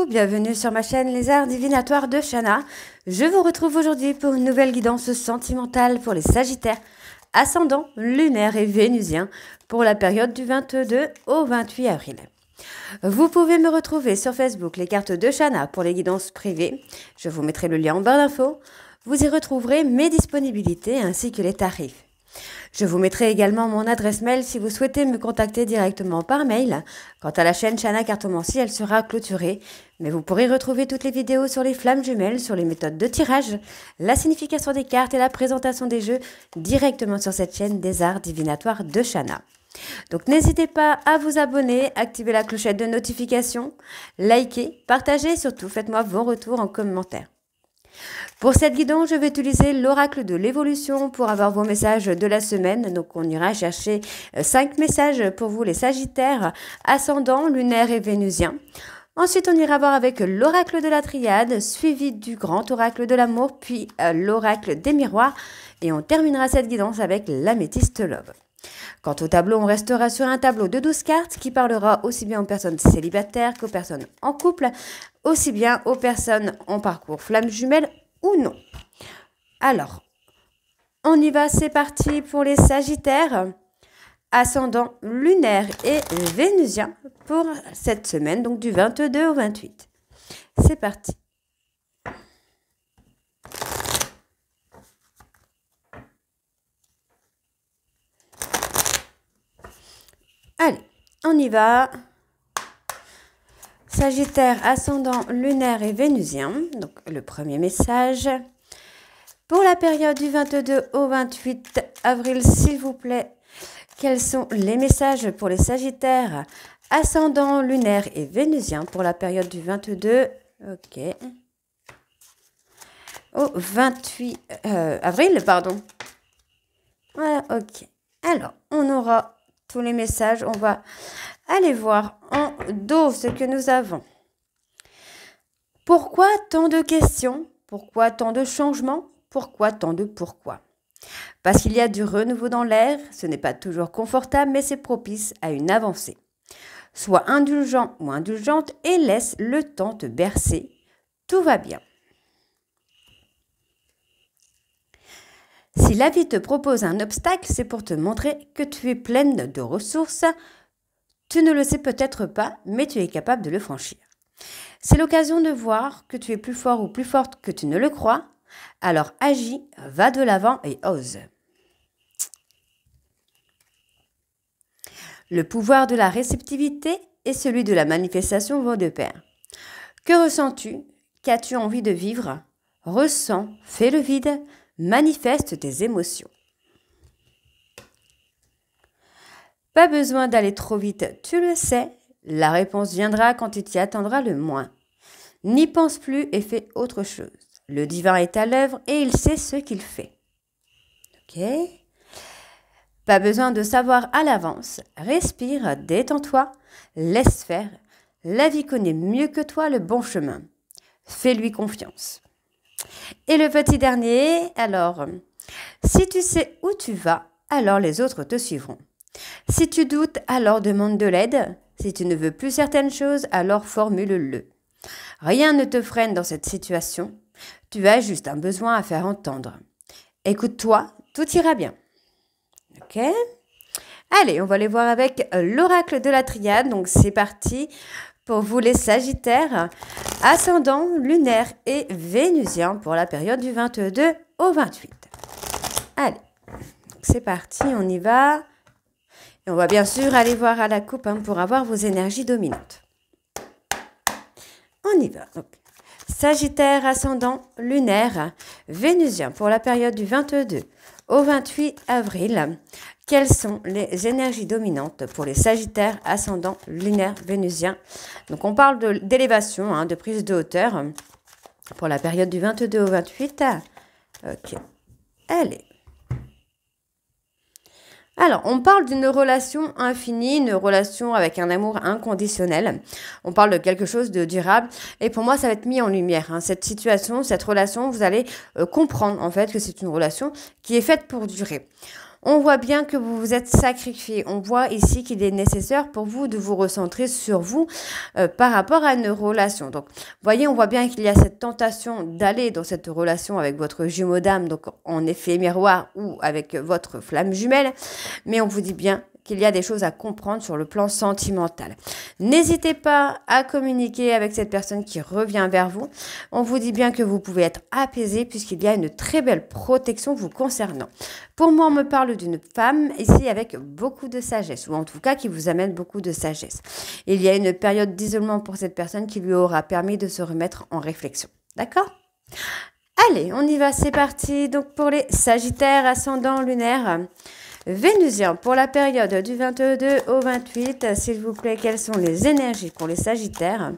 coucou, bienvenue sur ma chaîne Les Arts Divinatoires de Shana. Je vous retrouve aujourd'hui pour une nouvelle guidance sentimentale pour les Sagittaires, ascendant, lunaire et vénusien pour la période du 22 au 28 avril. Vous pouvez me retrouver sur Facebook, les cartes de Shana pour les guidances privées. Je vous mettrai le lien en barre d'infos. Vous y retrouverez mes disponibilités ainsi que les tarifs. Je vous mettrai également mon adresse mail si vous souhaitez me contacter directement par mail. Quant à la chaîne Shana Cartomancie, elle sera clôturée, mais vous pourrez retrouver toutes les vidéos sur les flammes jumelles, sur les méthodes de tirage, la signification des cartes et la présentation des jeux directement sur cette chaîne des Arts Divinatoires de Shana. Donc n'hésitez pas à vous abonner, activer la clochette de notification, liker, partager et surtout faites-moi vos retours en commentaire. Pour cette guidance, je vais utiliser l'oracle de l'évolution pour avoir vos messages de la semaine. Donc, on ira chercher 5 messages pour vous, les Sagittaires, ascendant, lunaire et vénusien. Ensuite, on ira voir avec l'oracle de la triade, suivi du grand oracle de l'amour, puis l'oracle des miroirs. Et on terminera cette guidance avec l'améthyste love. Quant au tableau, on restera sur un tableau de 12 cartes qui parlera aussi bien aux personnes célibataires qu'aux personnes en couple, aussi bien aux personnes en parcours flamme jumelle ou non. Alors, on y va, c'est parti pour les Sagittaires, ascendant lunaire et vénusien pour cette semaine, donc du 22 au 28. C'est parti. Allez, on y va. Sagittaire, ascendant, lunaire et vénusien. Donc, le premier message. Pour la période du 22 au 28 avril, s'il vous plaît, quels sont les messages pour les Sagittaires, ascendant, lunaire et vénusien pour la période du 22 au 28 avril, pardon. Voilà, ok. Alors, on aura tous les messages. On va aller voir en dos ce que nous avons. Pourquoi tant de questions? Pourquoi tant de changements? Pourquoi tant de pourquoi? Parce qu'il y a du renouveau dans l'air. Ce n'est pas toujours confortable, mais c'est propice à une avancée. Sois indulgent ou indulgente et laisse le temps te bercer. Tout va bien. Si la vie te propose un obstacle, c'est pour te montrer que tu es pleine de ressources. Tu ne le sais peut-être pas, mais tu es capable de le franchir. C'est l'occasion de voir que tu es plus fort ou plus forte que tu ne le crois. Alors agis, va de l'avant et ose. Le pouvoir de la réceptivité et celui de la manifestation vont de pair. Que ressens-tu? Qu'as-tu envie de vivre? Ressens, fais le vide, manifeste tes émotions. Pas besoin d'aller trop vite, tu le sais. La réponse viendra quand tu t'y attendras le moins. N'y pense plus et fais autre chose. Le divin est à l'œuvre et il sait ce qu'il fait. Ok? Pas besoin de savoir à l'avance. Respire, détends-toi, laisse faire. La vie connaît mieux que toi le bon chemin. Fais-lui confiance. Et le petit dernier, alors, si tu sais où tu vas, alors les autres te suivront. Si tu doutes, alors demande de l'aide. Si tu ne veux plus certaines choses, alors formule-le. Rien ne te freine dans cette situation. Tu as juste un besoin à faire entendre. Écoute-toi, tout ira bien. Ok? Allez, on va aller voir avec l'oracle de la triade. Donc, c'est parti pour vous les Sagittaires, ascendant, lunaire et vénusien pour la période du 22 au 28. Allez, c'est parti, on y va. Et on va bien sûr aller voir à la coupe pour avoir vos énergies dominantes. On y va. Donc, Sagittaire, ascendant, lunaire, vénusien pour la période du 22 au 28 avril. Quelles sont les énergies dominantes pour les Sagittaires, ascendant, lunaire, vénusien? Donc, on parle d'élévation, de prise de hauteur pour la période du 22 au 28. Ok. Allez. Alors, on parle d'une relation infinie, une relation avec un amour inconditionnel. On parle de quelque chose de durable. Et pour moi, ça va être mis en lumière. Cette situation, cette relation, vous allez comprendre en fait que c'est une relation qui est faite pour durer. On voit bien que vous vous êtes sacrifié. On voit ici qu'il est nécessaire pour vous de vous recentrer sur vous par rapport à une relation. Donc, voyez, on voit bien qu'il y a cette tentation d'aller dans cette relation avec votre jumeau d'âme, donc en effet miroir ou avec votre flamme jumelle. Mais on vous dit bien qu'il y a des choses à comprendre sur le plan sentimental. N'hésitez pas à communiquer avec cette personne qui revient vers vous. On vous dit bien que vous pouvez être apaisé puisqu'il y a une très belle protection vous concernant. Pour moi, on me parle d'une femme ici avec beaucoup de sagesse, ou en tout cas qui vous amène beaucoup de sagesse. Il y a une période d'isolement pour cette personne qui lui aura permis de se remettre en réflexion. D'accord ? Allez, on y va, c'est parti. Donc pour les Sagittaires, ascendant lunaire, Vénusien, pour la période du 22 au 28, s'il vous plaît, quelles sont les énergies pour les Sagittaires?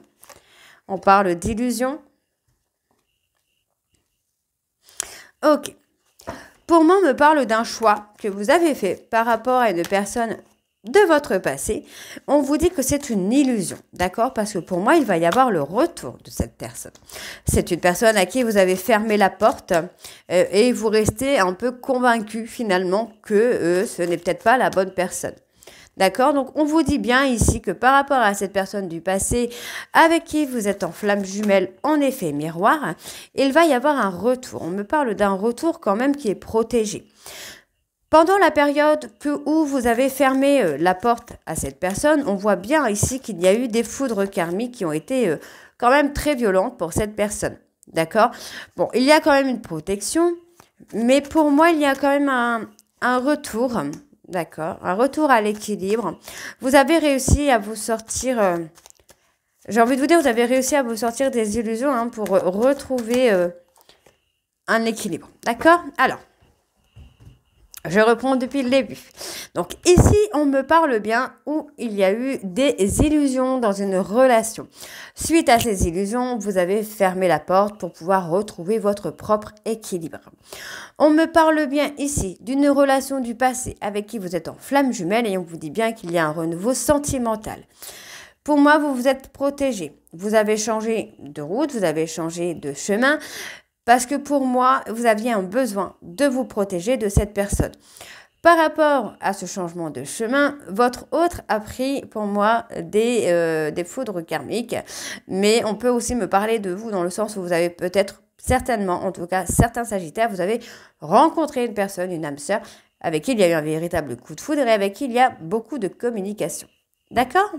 On parle d'illusion. Ok. Pour moi, on me parle d'un choix que vous avez fait par rapport à une personne de votre passé. On vous dit que c'est une illusion, d'accord? Parce que pour moi, il va y avoir le retour de cette personne. C'est une personne à qui vous avez fermé la porte et vous restez un peu convaincu finalement que ce n'est peut-être pas la bonne personne. D'accord? Donc, on vous dit bien ici que par rapport à cette personne du passé avec qui vous êtes en flamme jumelle, en effet miroir, il va y avoir un retour. On me parle d'un retour quand même qui est protégé. Pendant la période où vous avez fermé la porte à cette personne, on voit bien ici qu'il y a eu des foudres karmiques qui ont été quand même très violentes pour cette personne. D'accord? Bon, il y a quand même une protection, mais pour moi, il y a quand même un retour, d'accord? Un retour à l'équilibre. Vous avez réussi à vous sortir, j'ai envie de vous dire, vous avez réussi à vous sortir des illusions pour retrouver un équilibre. D'accord? Alors, je reprends depuis le début. Donc ici, on me parle bien où il y a eu des illusions dans une relation. Suite à ces illusions, vous avez fermé la porte pour pouvoir retrouver votre propre équilibre. On me parle bien ici d'une relation du passé avec qui vous êtes en flamme jumelle et on vous dit bien qu'il y a un renouveau sentimental. Pour moi, vous vous êtes protégé. Vous avez changé de route, vous avez changé de chemin. Parce que pour moi, vous aviez un besoin de vous protéger de cette personne. Par rapport à ce changement de chemin, votre autre a pris pour moi des foudres karmiques. Mais on peut aussi me parler de vous dans le sens où vous avez peut-être, certainement, en tout cas certains Sagittaires, vous avez rencontré une personne, une âme sœur, avec qui il y a eu un véritable coup de foudre et avec qui il y a beaucoup de communication. D'accord?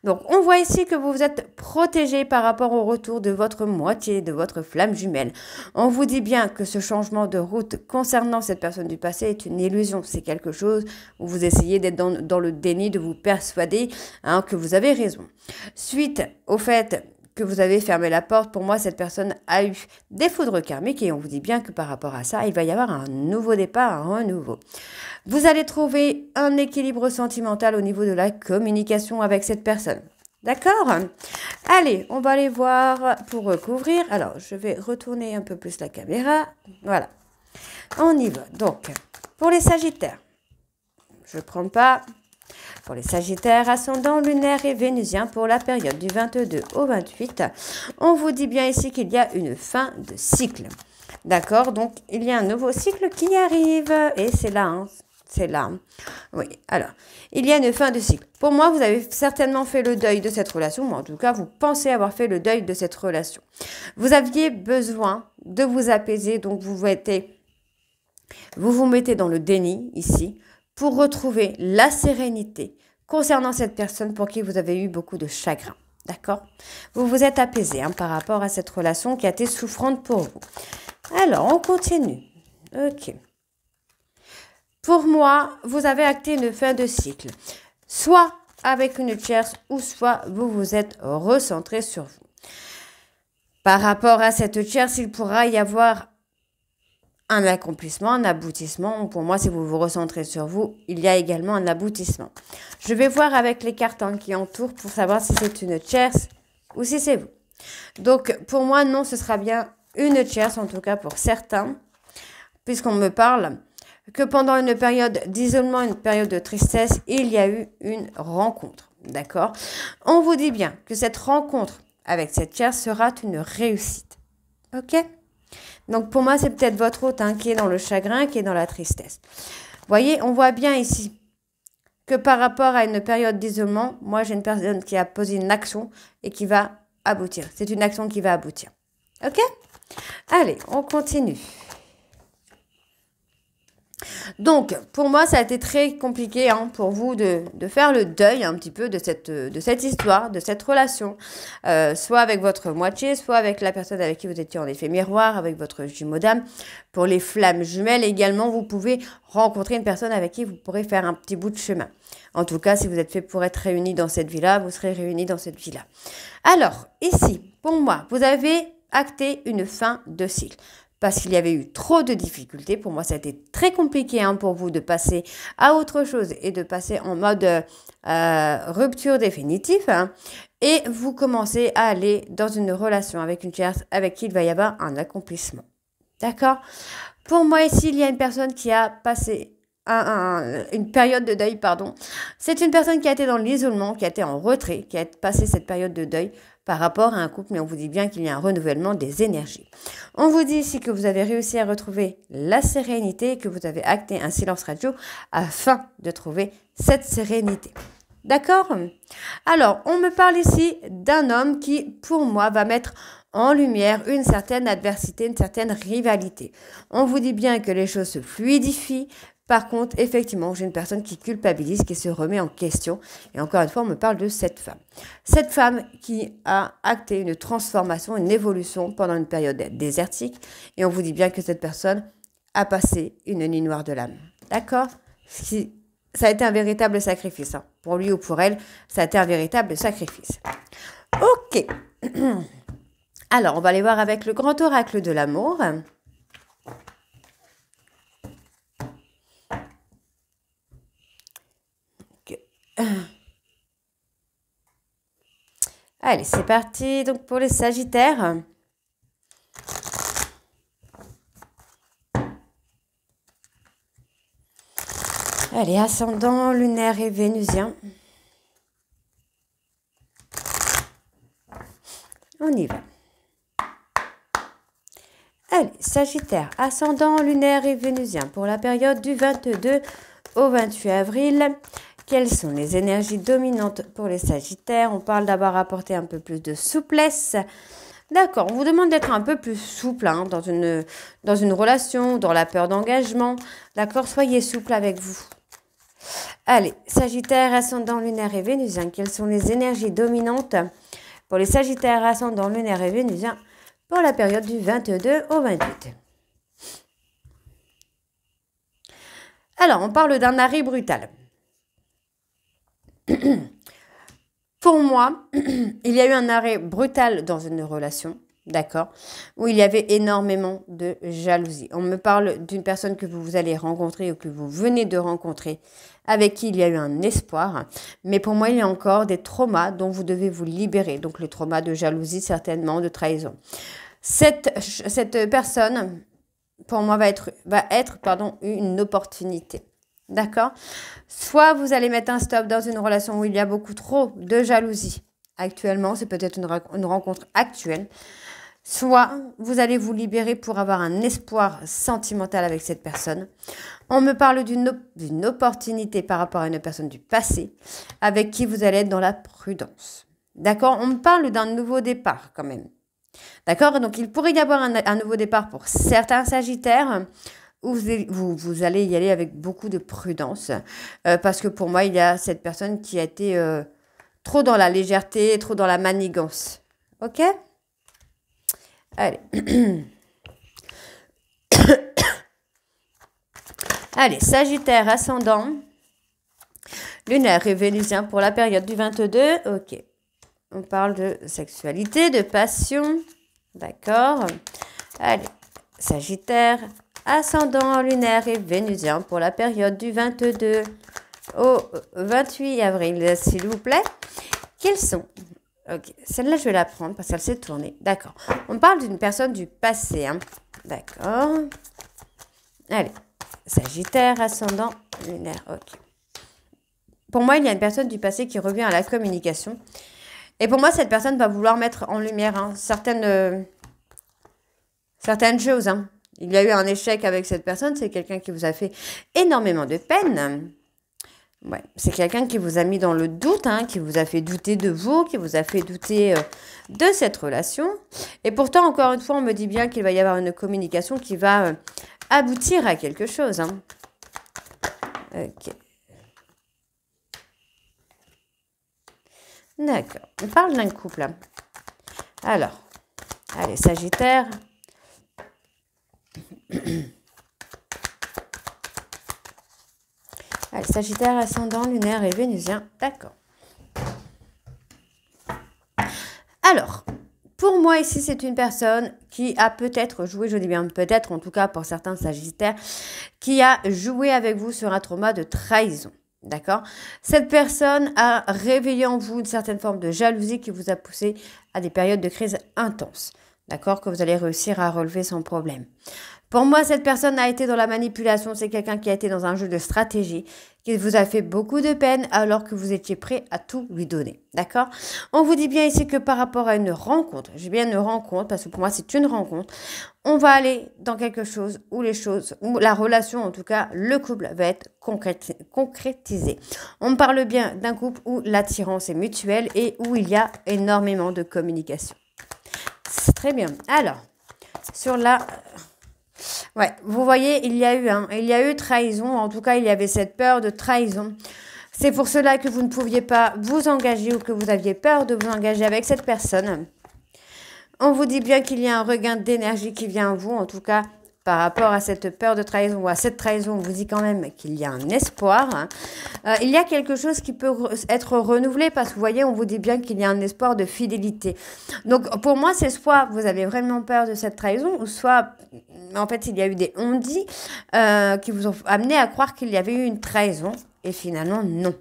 Donc, on voit ici que vous vous êtes protégé par rapport au retour de votre moitié, de votre flamme jumelle. On vous dit bien que ce changement de route concernant cette personne du passé est une illusion. C'est quelque chose où vous essayez d'être dans le déni, de vous persuader que vous avez raison. Suite au fait que vous avez fermé la porte, pour moi, cette personne a eu des foudres karmiques et on vous dit bien que par rapport à ça, il va y avoir un nouveau départ, un renouveau. Vous allez trouver un équilibre sentimental au niveau de la communication avec cette personne. D'accord? Allez, on va aller voir pour recouvrir. Alors, je vais retourner un peu plus la caméra. Voilà. On y va. Donc, pour les Sagittaires, je ne prends pas. Pour les Sagittaires, ascendant lunaire et vénusien, pour la période du 22 au 28, on vous dit bien ici qu'il y a une fin de cycle. D'accord? Donc, il y a un nouveau cycle qui arrive. Et c'est là, c'est là. Oui, alors, il y a une fin de cycle. Pour moi, vous avez certainement fait le deuil de cette relation, ou en tout cas, vous pensez avoir fait le deuil de cette relation. Vous aviez besoin de vous apaiser, donc vous vous mettez dans le déni ici, pour retrouver la sérénité concernant cette personne pour qui vous avez eu beaucoup de chagrin. D'accord? Vous vous êtes apaisé par rapport à cette relation qui a été souffrante pour vous. Alors, on continue. Ok. Pour moi, vous avez acté une fin de cycle. Soit avec une tierce ou soit vous vous êtes recentré sur vous. Par rapport à cette tierce, il pourra y avoir un accomplissement, un aboutissement. Pour moi, si vous vous recentrez sur vous, il y a également un aboutissement. Je vais voir avec les cartes qui entourent pour savoir si c'est une tierce ou si c'est vous. Donc, pour moi, non, ce sera bien une tierce, en tout cas pour certains, puisqu'on me parle que pendant une période d'isolement, une période de tristesse, il y a eu une rencontre. D'accord? On vous dit bien que cette rencontre avec cette tierce sera une réussite. Ok? Donc, pour moi, c'est peut-être votre hôte qui est dans le chagrin, qui est dans la tristesse. voyez, on voit bien ici que par rapport à une période d'isolement, moi, j'ai une personne qui a posé une action et qui va aboutir. C'est une action qui va aboutir. OK? Allez, on continue. Donc, pour moi, ça a été très compliqué pour vous de faire le deuil un petit peu de cette histoire, de cette relation, soit avec votre moitié, soit avec la personne avec qui vous étiez en effet miroir, avec votre jumeau d'âme. Pour les flammes jumelles également, vous pouvez rencontrer une personne avec qui vous pourrez faire un petit bout de chemin. En tout cas, si vous êtes fait pour être réunis dans cette vie-là, vous serez réunis dans cette vie-là. Alors, ici, pour moi, vous avez acté une fin de cycle. Parce qu'il y avait eu trop de difficultés. Pour moi, ça a été très compliqué pour vous de passer à autre chose et de passer en mode rupture définitive. Et vous commencez à aller dans une relation avec une tierce avec qui il va y avoir un accomplissement. D'accord? Pour moi, ici, il y a une personne qui a passé une période de deuil, pardon. C'est une personne qui a été dans l'isolement, qui a été en retrait, qui a passé cette période de deuil par rapport à un couple, mais on vous dit bien qu'il y a un renouvellement des énergies. On vous dit ici que vous avez réussi à retrouver la sérénité et que vous avez acté un silence radio afin de trouver cette sérénité. D'accord? Alors, on me parle ici d'un homme qui, pour moi, va mettre en lumière une certaine adversité, une certaine rivalité. On vous dit bien que les choses se fluidifient. Par contre, effectivement, j'ai une personne qui culpabilise, qui se remet en question. Et encore une fois, on me parle de cette femme. Cette femme qui a acté une transformation, une évolution pendant une période désertique. Et on vous dit bien que cette personne a passé une nuit noire de l'âme. D'accord? Ça a été un véritable sacrifice. Pour lui ou pour elle, ça a été un véritable sacrifice. Ok. Alors, on va aller voir avec le grand oracle de l'amour. Allez, c'est parti. Donc, pour les Sagittaires. Allez, ascendant, lunaire et vénusien. On y va. Allez, Sagittaire, ascendant, lunaire et vénusien. Pour la période du 22 au 28 avril, quelles sont les énergies dominantes pour les Sagittaires? On parle d'avoir apporté un peu plus de souplesse. D'accord, on vous demande d'être un peu plus souple dans une relation, dans la peur d'engagement. D'accord, soyez souple avec vous. Allez, Sagittaire, ascendant, lunaire et vénusien. Quelles sont les énergies dominantes pour les Sagittaires, ascendant, lunaire et vénusien pour la période du 22 au 28? Alors, on parle d'un arrêt brutal. Pour moi, il y a eu un arrêt brutal dans une relation, d'accord, où il y avait énormément de jalousie. On me parle d'une personne que vous allez rencontrer ou que vous venez de rencontrer, avec qui il y a eu un espoir. Mais pour moi, il y a encore des traumas dont vous devez vous libérer. Donc, le trauma de jalousie, certainement, de trahison. Cette personne, pour moi, va être une opportunité. D'accord? Soit vous allez mettre un stop dans une relation où il y a beaucoup trop de jalousie. Actuellement, c'est peut-être une rencontre actuelle. Soit vous allez vous libérer pour avoir un espoir sentimental avec cette personne. On me parle d'une opportunité par rapport à une personne du passé avec qui vous allez être dans la prudence. D'accord? On me parle d'un nouveau départ quand même. D'accord? Donc, il pourrait y avoir un nouveau départ pour certains Sagittaires où vous allez y aller avec beaucoup de prudence. Parce que pour moi, il y a cette personne qui a été trop dans la légèreté, trop dans la manigance. OK? Allez. Allez, Sagittaire, ascendant, lunaire et vénusien pour la période du 22. OK. On parle de sexualité, de passion. D'accord. Allez, Sagittaire, ascendant, lunaire et vénusien pour la période du 22 au 28 avril, s'il vous plaît. Quels sont... Ok, celle-là, je vais la prendre parce qu'elle s'est tournée. D'accord. On parle d'une personne du passé. D'accord. Allez, Sagittaire, ascendant, lunaire. Ok. Pour moi, il y a une personne du passé qui revient à la communication. Et pour moi, cette personne va vouloir mettre en lumière certaines choses. Il y a eu un échec avec cette personne. C'est quelqu'un qui vous a fait énormément de peine. Ouais, c'est quelqu'un qui vous a mis dans le doute, hein, qui vous a fait douter de vous, qui vous a fait douter de cette relation. Et pourtant, encore une fois, on me dit bien qu'il va y avoir une communication qui va aboutir à quelque chose. Hein. Ok. D'accord. On parle d'un couple. Hein. Alors, allez, Sagittaire. Allez, Sagittaire, ascendant, lunaire et vénusien. D'accord. Alors, pour moi ici, c'est une personne qui a peut-être joué, je dis bien peut-être, en tout cas pour certains Sagittaires, qui a joué avec vous sur un trauma de trahison. D'accord? Cette personne a réveillé en vous une certaine forme de jalousie qui vous a poussé à des périodes de crise intenses. D'accord? Que vous allez réussir à relever sans problème. Pour moi, cette personne a été dans la manipulation. C'est quelqu'un qui a été dans un jeu de stratégie, qui vous a fait beaucoup de peine alors que vous étiez prêt à tout lui donner. D'accord? On vous dit bien ici que par rapport à une rencontre, j'ai bien une rencontre parce que pour moi, c'est une rencontre, on va aller dans quelque chose où les choses, où la relation, en tout cas, le couple va être concrétisé. On parle bien d'un couple où l'attirance est mutuelle et où il y a énormément de communication. C'est très bien. Alors, sur la... Ouais, vous voyez, il y a eu trahison. En tout cas, il y avait cette peur de trahison. C'est pour cela que vous ne pouviez pas vous engager ou que vous aviez peur de vous engager avec cette personne. On vous dit bien qu'il y a un regain d'énergie qui vient à vous, en tout cas, par rapport à cette peur de trahison ou à cette trahison, on vous dit quand même qu'il y a un espoir. Il y a quelque chose qui peut être renouvelé parce que vous voyez, on vous dit bien qu'il y a un espoir de fidélité. Donc pour moi, c'est soit vous avez vraiment peur de cette trahison ou soit en fait il y a eu des on-dit qui vous ont amené à croire qu'il y avait eu une trahison et finalement non.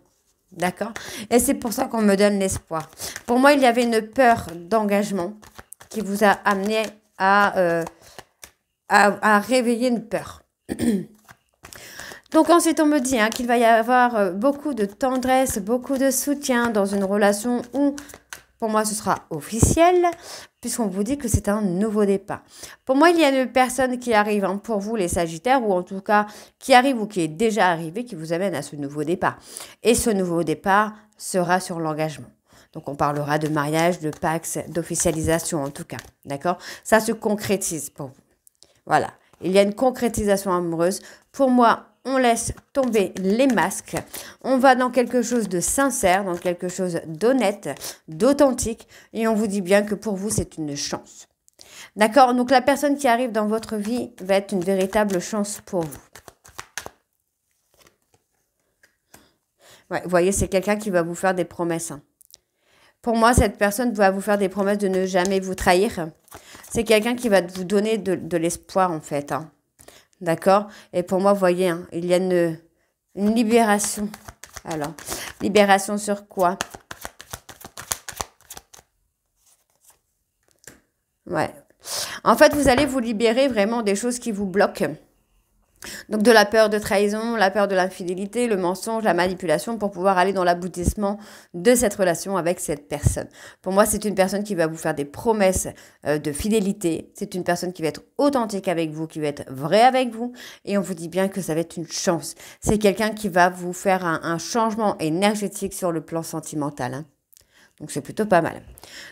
D'accord? Et c'est pour ça qu'on me donne l'espoir. Pour moi, il y avait une peur d'engagement qui vous a amené à réveiller une peur. Donc ensuite, on me dit qu'il va y avoir beaucoup de tendresse, beaucoup de soutien dans une relation où, pour moi, ce sera officiel, puisqu'on vous dit que c'est un nouveau départ. Pour moi, il y a une personne qui arrive pour vous, les Sagittaires, ou en tout cas qui arrive ou qui est déjà arrivée, qui vous amène à ce nouveau départ. Et ce nouveau départ sera sur l'engagement. Donc, on parlera de mariage, de pax, d'officialisation en tout cas. D'accord? Ça se concrétise pour vous. Voilà, il y a une concrétisation amoureuse. Pour moi, on laisse tomber les masques. On va dans quelque chose de sincère, dans quelque chose d'honnête, d'authentique. Et on vous dit bien que pour vous, c'est une chance. D'accord? Donc, la personne qui arrive dans votre vie va être une véritable chance pour vous. Ouais, vous voyez, c'est quelqu'un qui va vous faire des promesses. Pour moi, cette personne va vous faire des promesses de ne jamais vous trahir. C'est quelqu'un qui va vous donner de l'espoir, en fait. D'accord? Et pour moi, vous voyez, il y a une libération. Alors, libération sur quoi? Ouais. En fait, vous allez vous libérer vraiment des choses qui vous bloquent. Donc de la peur de trahison, la peur de l'infidélité, le mensonge, la manipulation pour pouvoir aller dans l'aboutissement de cette relation avec cette personne. Pour moi, c'est une personne qui va vous faire des promesses de fidélité. C'est une personne qui va être authentique avec vous, qui va être vraie avec vous. Et on vous dit bien que ça va être une chance. C'est quelqu'un qui va vous faire un changement énergétique sur le plan sentimental. Donc c'est plutôt pas mal.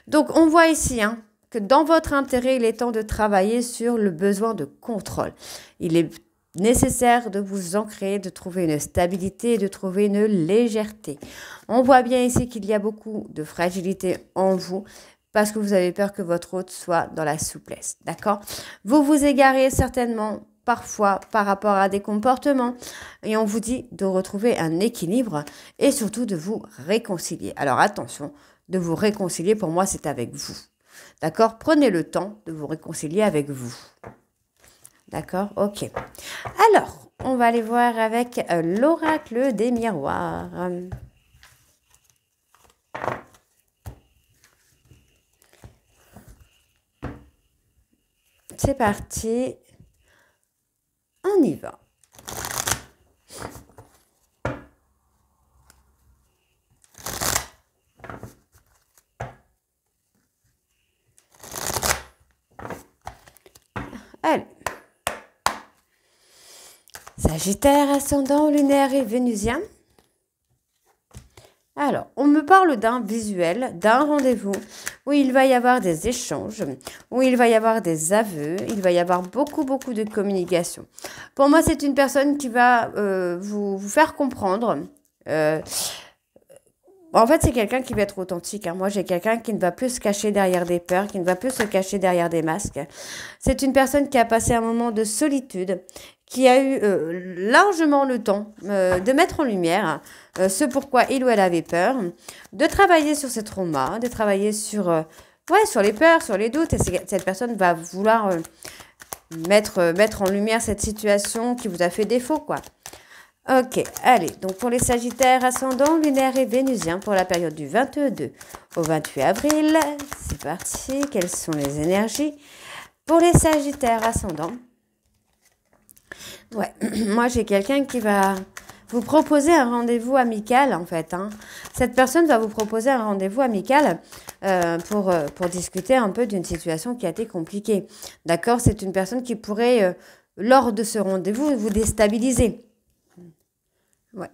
Donc on voit ici que dans votre intérêt, il est temps de travailler sur le besoin de contrôle. Il est nécessaire de vous ancrer, de trouver une stabilité, de trouver une légèreté. On voit bien ici qu'il y a beaucoup de fragilité en vous parce que vous avez peur que votre hôte soit dans la souplesse. D'accord? Vous vous égarez certainement parfois par rapport à des comportements et on vous dit de retrouver un équilibre et surtout de vous réconcilier. Alors attention, de vous réconcilier, pour moi, c'est avec vous. D'accord? Prenez le temps de vous réconcilier avec vous. D'accord? Ok. Alors, on va aller voir avec l'oracle des miroirs. C'est parti. On y va. Allez. Sagittaire, ascendant lunaire et vénusien. Alors, on me parle d'un visuel, d'un rendez-vous où il va y avoir des échanges, où il va y avoir des aveux, il va y avoir beaucoup de communication. Pour moi, c'est une personne qui va vous faire comprendre. En fait, c'est quelqu'un qui va être authentique, hein. Moi, j'ai quelqu'un qui ne va plus se cacher derrière des peurs, qui ne va plus se cacher derrière des masques. C'est une personne qui a passé un moment de solitude, qui a eu largement le temps de mettre en lumière ce pourquoi il ou elle avait peur, de travailler sur ses traumas, de travailler sur, sur les peurs, sur les doutes. Et cette personne va vouloir mettre en lumière cette situation qui vous a fait défaut, quoi. Ok, allez, donc pour les Sagittaires, ascendant, lunaire et vénusien pour la période du 22 au 28 avril, c'est parti, quelles sont les énergies pour les Sagittaires, ascendant? Ouais, moi j'ai quelqu'un qui va vous proposer un rendez-vous amical en fait, hein. Cette personne va vous proposer un rendez-vous amical pour discuter un peu d'une situation qui a été compliquée. D'accord? C'est une personne qui pourrait, lors de ce rendez-vous, vous déstabiliser. Ouais.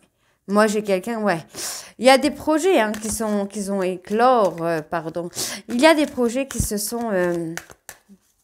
Moi, j'ai quelqu'un, ouais. Il y a des projets hein, qui ont éclore, pardon. Il y a des projets qui se sont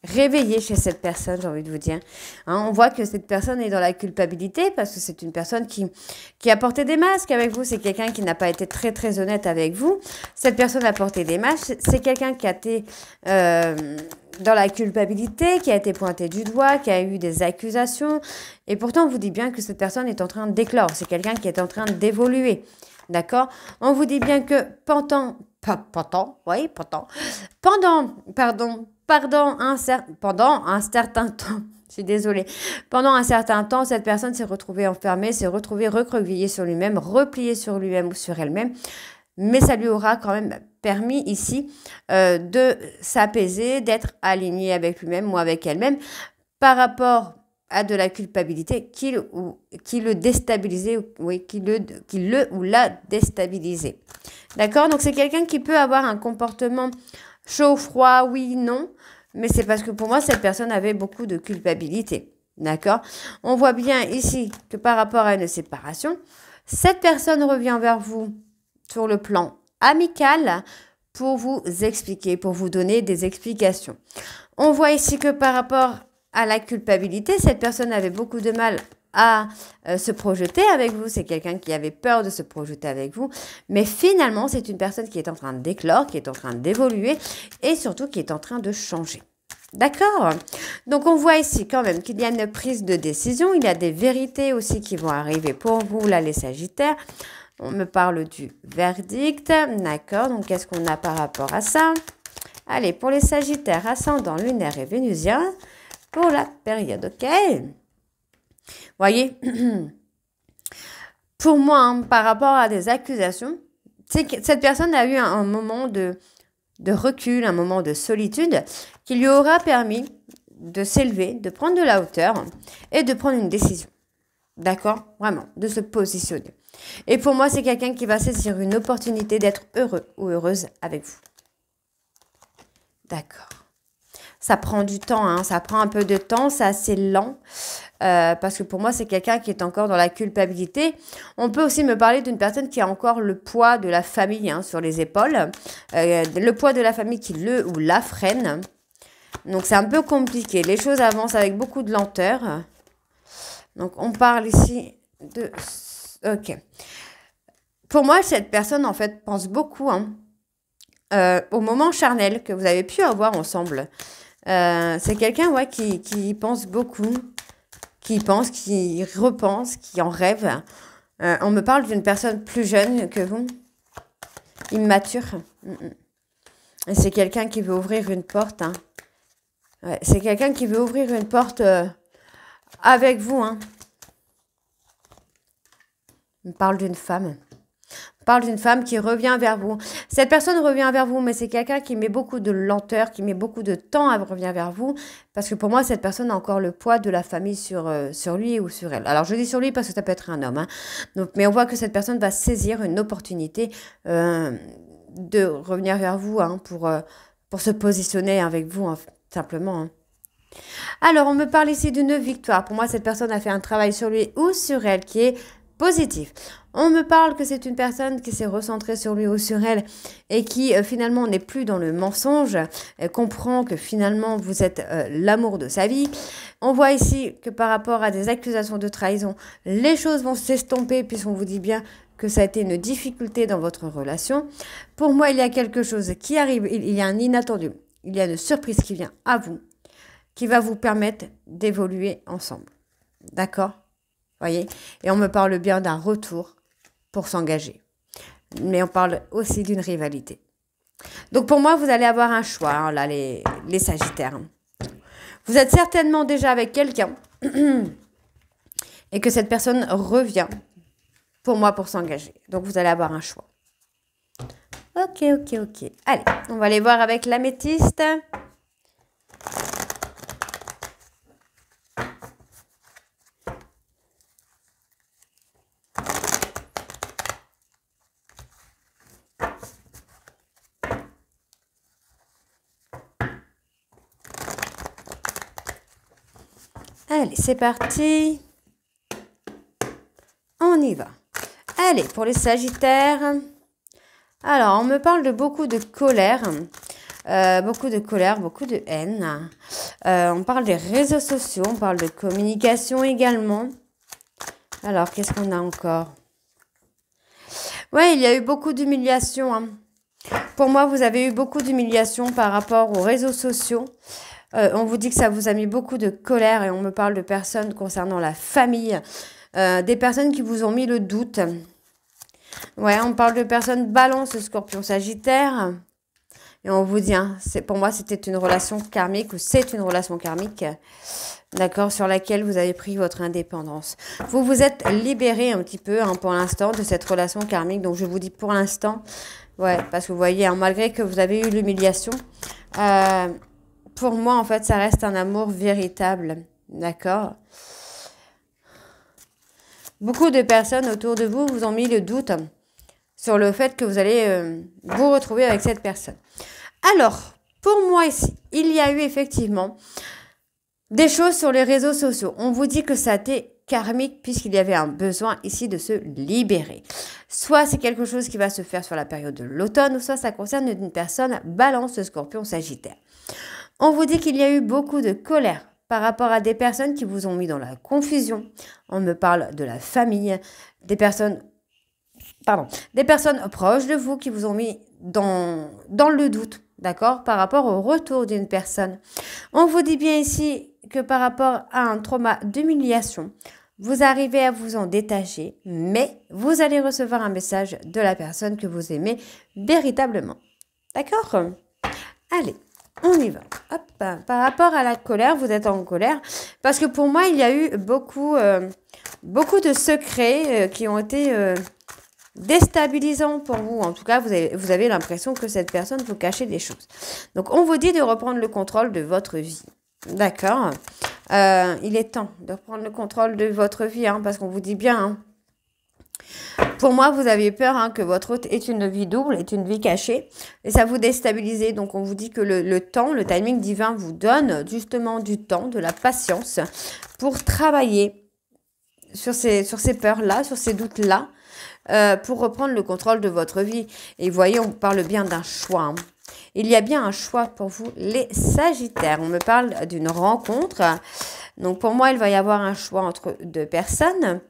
réveillés chez cette personne, j'ai envie de vous dire. Hein, on voit que cette personne est dans la culpabilité parce que c'est une personne qui a porté des masques avec vous. C'est quelqu'un qui n'a pas été très honnête avec vous. Cette personne a porté des masques. C'est quelqu'un qui a été dans la culpabilité, qui a été pointé du doigt, qui a eu des accusations. Et pourtant, on vous dit bien que cette personne est en train d'éclore. C'est quelqu'un qui est en train d'évoluer. D'accord? On vous dit bien que pendant un certain temps, je suis désolée, pendant un certain temps, cette personne s'est retrouvée enfermée, s'est retrouvée recroquevillée sur lui-même, repliée sur lui-même ou sur elle-même. Mais ça lui aura quand même permis ici de s'apaiser, d'être aligné avec lui-même ou avec elle-même par rapport à de la culpabilité qui le déstabilisait, oui, qui le ou la déstabilisait. D'accord? Donc c'est quelqu'un qui peut avoir un comportement chaud, froid, oui, non, mais c'est parce que pour moi, cette personne avait beaucoup de culpabilité. D'accord? On voit bien ici que par rapport à une séparation, cette personne revient vers vous sur le plan amical pour vous expliquer, pour vous donner des explications. On voit ici que par rapport à la culpabilité, cette personne avait beaucoup de mal à se projeter avec vous. C'est quelqu'un qui avait peur de se projeter avec vous. Mais finalement, c'est une personne qui est en train d'éclore, qui est en train d'évoluer et surtout qui est en train de changer. D'accord? Donc, on voit ici quand même qu'il y a une prise de décision. Il y a des vérités aussi qui vont arriver pour vous, là, les Sagittaires. On me parle du verdict. D'accord? Donc, qu'est-ce qu'on a par rapport à ça? Allez, pour les Sagittaires, ascendant lunaire et vénusien, pour la période, ok? Voyez, pour moi, hein, par rapport à des accusations, c'est que cette personne a eu un moment de recul, un moment de solitude qui lui aura permis de s'élever, de prendre de la hauteur et de prendre une décision. D'accord? Vraiment, de se positionner. Et pour moi, c'est quelqu'un qui va saisir une opportunité d'être heureux ou heureuse avec vous. D'accord. Ça prend du temps, hein, ça prend un peu de temps, c'est assez lent. Parce que pour moi, c'est quelqu'un qui est encore dans la culpabilité. On peut aussi me parler d'une personne qui a encore le poids de la famille hein, sur les épaules. Le poids de la famille qui le ou la freine. Donc, c'est un peu compliqué. Les choses avancent avec beaucoup de lenteur. Donc, on parle ici de... Ok. Pour moi, cette personne, en fait, pense beaucoup hein, au moment charnel que vous avez pu avoir ensemble. C'est quelqu'un ouais, qui pense beaucoup, qui repense, qui en rêve. On me parle d'une personne plus jeune que vous, immature. Et c'est quelqu'un qui veut ouvrir une porte. Hein. Ouais, c'est quelqu'un qui veut ouvrir une porte avec vous. Hein. On me parle d'une femme. Parle d'une femme qui revient vers vous. Cette personne revient vers vous, mais c'est quelqu'un qui met beaucoup de lenteur, qui met beaucoup de temps à revenir vers vous, parce que pour moi, cette personne a encore le poids de la famille sur lui ou sur elle. Alors, je dis sur lui parce que ça peut être un homme. Hein. Donc, mais on voit que cette personne va saisir une opportunité de revenir vers vous hein, pour se positionner avec vous, hein, simplement. Hein. Alors, on me parle ici d'une victoire. Pour moi, cette personne a fait un travail sur lui ou sur elle qui est positif. On me parle que c'est une personne qui s'est recentrée sur lui ou sur elle et qui finalement n'est plus dans le mensonge. Elle comprend que finalement vous êtes l'amour de sa vie. On voit ici que par rapport à des accusations de trahison, les choses vont s'estomper puisqu'on vous dit bien que ça a été une difficulté dans votre relation. Pour moi, il y a quelque chose qui arrive, il y a un inattendu, il y a une surprise qui vient à vous, qui va vous permettre d'évoluer ensemble. D'accord ? Voyez ? Et on me parle bien d'un retour pour s'engager. Mais on parle aussi d'une rivalité. Donc pour moi, vous allez avoir un choix, hein, là, les Sagittaires. Vous êtes certainement déjà avec quelqu'un et que cette personne revient pour moi pour s'engager. Donc vous allez avoir un choix. Ok. Allez, on va aller voir avec l'améthyste. Allez, c'est parti. On y va. Allez, pour les Sagittaires. Alors, on me parle de beaucoup de colère. Beaucoup de haine. On parle des réseaux sociaux, on parle de communication également. Alors, qu'est-ce qu'on a encore? Ouais, il y a eu beaucoup d'humiliation, hein. Pour moi, vous avez eu beaucoup d'humiliation par rapport aux réseaux sociaux. On vous dit que ça vous a mis beaucoup de colère et on me parle de personnes concernant la famille. Des personnes qui vous ont mis le doute. Ouais, on parle de personnes balance, scorpion, sagittaire. Et on vous dit, hein, pour moi, c'était une relation karmique ou c'est une relation karmique, d'accord, sur laquelle vous avez pris votre indépendance. Vous vous êtes libéré un petit peu, hein, pour l'instant, de cette relation karmique. Donc, je vous dis pour l'instant, ouais, parce que vous voyez, hein, malgré que vous avez eu l'humiliation, pour moi, en fait, ça reste un amour véritable, d'accord? Beaucoup de personnes autour de vous vous ont mis le doute sur le fait que vous allez vous retrouver avec cette personne. Alors, pour moi ici, il y a eu effectivement des choses sur les réseaux sociaux. On vous dit que ça a été karmique puisqu'il y avait un besoin ici de se libérer. Soit c'est quelque chose qui va se faire sur la période de l'automne, ou soit ça concerne une personne balance, scorpion, sagittaire. On vous dit qu'il y a eu beaucoup de colère par rapport à des personnes qui vous ont mis dans la confusion. On me parle de la famille, des personnes proches de vous qui vous ont mis dans le doute, d'accord, par rapport au retour d'une personne. On vous dit bien ici que par rapport à un trauma d'humiliation, vous arrivez à vous en détacher, mais vous allez recevoir un message de la personne que vous aimez véritablement. D'accord? Allez. On y va. Hop. Par rapport à la colère, vous êtes en colère parce que pour moi, il y a eu beaucoup de secrets qui ont été déstabilisants pour vous. En tout cas, vous avez l'impression que cette personne vous cachait des choses. Donc, on vous dit de reprendre le contrôle de votre vie. D'accord. Il est temps de reprendre le contrôle de votre vie, hein, parce qu'on vous dit bien, hein. Pour moi, vous aviez peur, hein, que votre autre ait une vie double, ait une vie cachée, et ça vous déstabilisait. Donc, on vous dit que le temps, le timing divin vous donne justement du temps, de la patience pour travailler sur ces peurs-là, sur ces doutes-là, pour reprendre le contrôle de votre vie. Et vous voyez, on parle bien d'un choix, hein. Il y a bien un choix pour vous, les Sagittaires. On me parle d'une rencontre. Donc, pour moi, il va y avoir un choix entre deux personnes.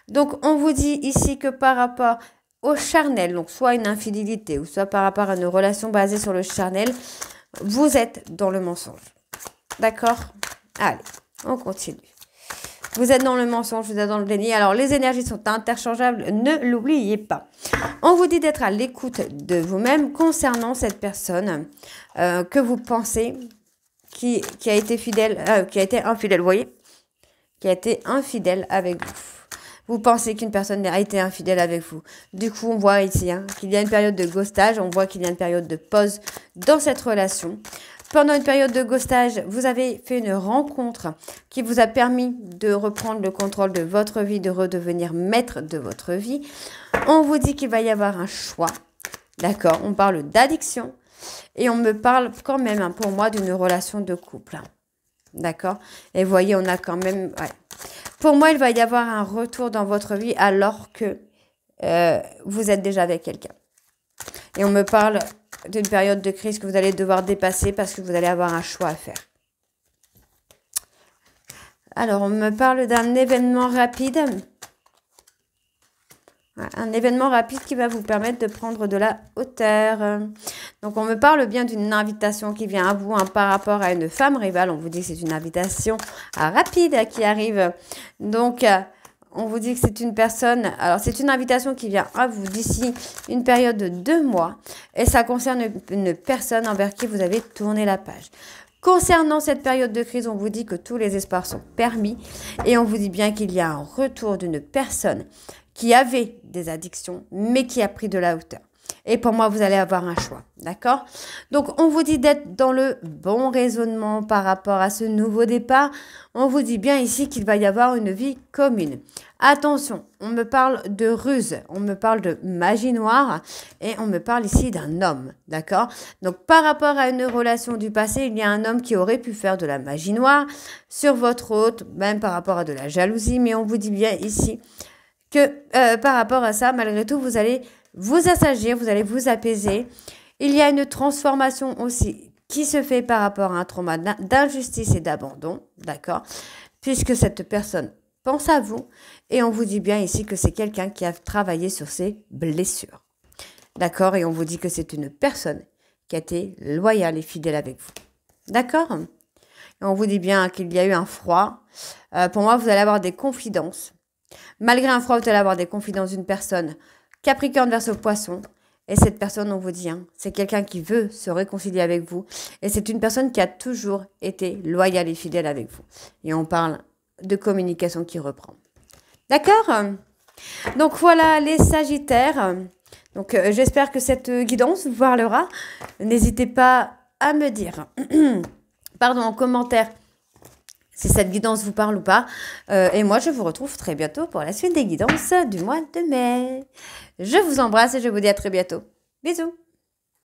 Donc, on vous dit ici que par rapport au charnel, donc soit une infidélité ou soit par rapport à une relation basée sur le charnel, vous êtes dans le mensonge. D'accord? Allez, on continue. Vous êtes dans le mensonge, vous êtes dans le déni. Alors, les énergies sont interchangeables, ne l'oubliez pas. On vous dit d'être à l'écoute de vous-même concernant cette personne que vous pensez qui a été fidèle, qui a été infidèle, vous voyez? Qui a été infidèle avec vous. Vous pensez qu'une personne a été infidèle avec vous. Du coup, on voit ici, hein, qu'il y a une période de ghostage. On voit qu'il y a une période de pause dans cette relation. Pendant une période de ghostage, vous avez fait une rencontre qui vous a permis de reprendre le contrôle de votre vie, de redevenir maître de votre vie. On vous dit qu'il va y avoir un choix. D'accord? On parle d'addiction. Et on me parle quand même, hein, pour moi, d'une relation de couple. D'accord? Et vous voyez, on a quand même... Ouais. Pour moi, il va y avoir un retour dans votre vie alors que vous êtes déjà avec quelqu'un. Et on me parle d'une période de crise que vous allez devoir dépasser parce que vous allez avoir un choix à faire. Alors, on me parle d'un événement rapide. Un événement rapide qui va vous permettre de prendre de la hauteur. Donc, on me parle bien d'une invitation qui vient à vous par rapport à une femme rivale. On vous dit que c'est une invitation rapide qui arrive. Donc, on vous dit que c'est une personne... Alors, c'est une invitation qui vient à vous d'ici une période de 2 mois. Et ça concerne une personne envers qui vous avez tourné la page. Concernant cette période de crise, on vous dit que tous les espoirs sont permis. Et on vous dit bien qu'il y a un retour d'une personne qui avait des addictions, mais qui a pris de la hauteur. Et pour moi, vous allez avoir un choix, d'accord? Donc, on vous dit d'être dans le bon raisonnement par rapport à ce nouveau départ. On vous dit bien ici qu'il va y avoir une vie commune. Attention, on me parle de ruse, on me parle de magie noire et on me parle ici d'un homme, d'accord? Donc, par rapport à une relation du passé, il y a un homme qui aurait pu faire de la magie noire sur votre hôte, même par rapport à de la jalousie, mais on vous dit bien ici que par rapport à ça, malgré tout, vous allez vous assagir, vous allez vous apaiser. Il y a une transformation aussi qui se fait par rapport à un trauma d'injustice et d'abandon, d'accord? Puisque cette personne pense à vous et on vous dit bien ici que c'est quelqu'un qui a travaillé sur ses blessures, d'accord? Et on vous dit que c'est une personne qui a été loyale et fidèle avec vous, d'accord? Et on vous dit bien qu'il y a eu un froid. Pour moi, vous allez avoir des confidences. Malgré un froid, vous allez avoir des confidences d'une personne Capricorne verso Poisson. Et cette personne, on vous dit, c'est quelqu'un qui veut se réconcilier avec vous. Et c'est une personne qui a toujours été loyale et fidèle avec vous. Et on parle de communication qui reprend. D'accord? Donc voilà les Sagittaires. Donc j'espère que cette guidance vous parlera. N'hésitez pas à me dire, pardon, en commentaire, si cette guidance vous parle ou pas. Et moi, je vous retrouve très bientôt pour la suite des guidances du mois de mai. Je vous embrasse et je vous dis à très bientôt. Bisous!